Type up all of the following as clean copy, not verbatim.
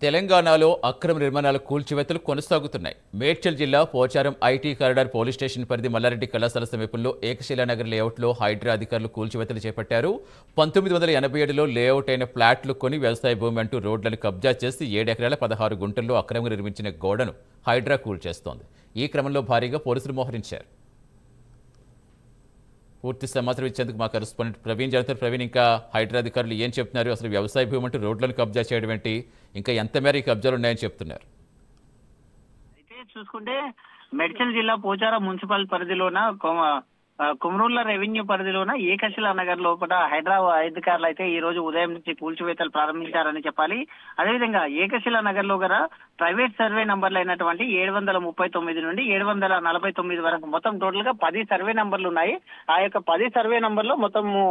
తెలంగాణలో అక్రమ నిర్మాణాల కూల్చివేతలు కొనసాగుతున్నాయి. మేడ్చల్ జిల్లా Pocharam IT corridor police station పరిధి మల్లారెడ్డి కళాశాల సమీపంలో ఏకశిలానగర్ లేఅవుట్లో హైడ్రా అధికారులు కూల్చివేతలు చేపట్టారు. 1987లో లేఅవుట్ అయిన ఫ్లాట్లు కొని వ్యవసాయ భూమి అంటూ రోడ్లను కబ్జా చేసి 7 ఎకరాల 16 గుంటల్లో అక్రమంగా నిర్మించిన గోడను హైడ్రా కూల్చేస్తోంది. ఈ క్రమంలో భారీగా పోలీసులు మోహరించారు. పూర్తి సమాచారం ఇచ్చేందుకు మా కరెస్పాండెంట్ ప్రవీణ్ జరుగుతారు. ప్రవీణ్, ఇంకా హైడ్రా అధికారులు ఏం చెప్తున్నారు? అసలు వ్యవసాయ భూమి అంటూ రోడ్లను కబ్జా చేయడం ఏంటి? ఇంకా ఎంత మేర ఈ కబ్జాలు ఉన్నాయని చెప్తున్నారు? అయితే చూసుకుంటే మేడ్చల్ జిల్లా పోచారం మున్సిపల్ పరిధిలోన కుమ్రూళ్ల రెవెన్యూ పరిధిలోన ఏకశిలా నగర్ లోపల హైదరాబాద్ అధికారులు అయితే ఈ రోజు ఉదయం నుంచి కూల్చివేతలు ప్రారంభించారని చెప్పాలి. అదేవిధంగా ఏకశిలా నగర్ లో గల ప్రైవేట్ సర్వే నంబర్లు అయినటువంటి 739 నుండి 749 వరకు మొత్తం టోటల్ గా 10 సర్వే నంబర్లు ఉన్నాయి. ఆ యొక్క 10 సర్వే నంబర్లో మొత్తము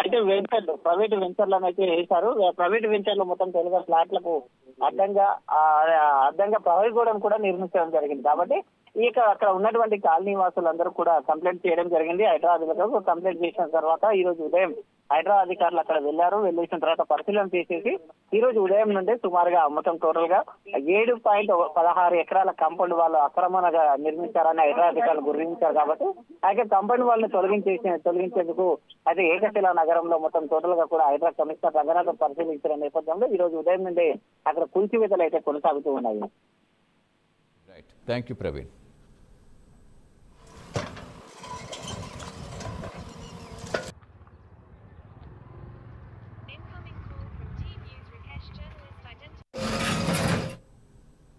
అయితే వెంచర్లు ప్రైవేట్ వెంచర్లను అయితే వేశారు. ప్రైవేట్ వెంచర్లు మొత్తం తెలుగు ఫ్లాట్లకు అడ్డంగా ప్రహరీ గోడను కూడా నిర్మించడం జరిగింది. కాబట్టి ఇక అక్కడ ఉన్నటువంటి కాలనీ వాసులందరూ కూడా కంప్లైంట్ చేయడం జరిగింది. హైదరాబాద్ అధికారులకు కంప్లైంట్ చేసిన తర్వాత ఈ రోజు ఉదయం హైదరాబాద్ అధికారులు అక్కడ వెళ్ళేసిన తర్వాత పరిశీలన చేసేసి ఈ రోజు ఉదయం నుండి సుమారుగా మొత్తం టోటల్ గా 7.16 ఎకరాల కాంపౌండ్ వాళ్ళు అక్రమంగా నిర్మించారని హైదరాబాద్ అధికారులు గుర్తించారు. కాబట్టి అయితే కాంపౌండ్ వాళ్ళని తొలగించేందుకు అయితే ఏకశిలా నగరంలో మొత్తం టోటల్ గా కూడా హైదరాబాద్ కమిషనర్ రంగనాథ్ పరిశీలించిన నేపథ్యంలో ఈ రోజు ఉదయం నుండి అక్కడ కూల్చివేతలు అయితే కొనసాగుతూ ఉన్నాయి. Thank you Praveen.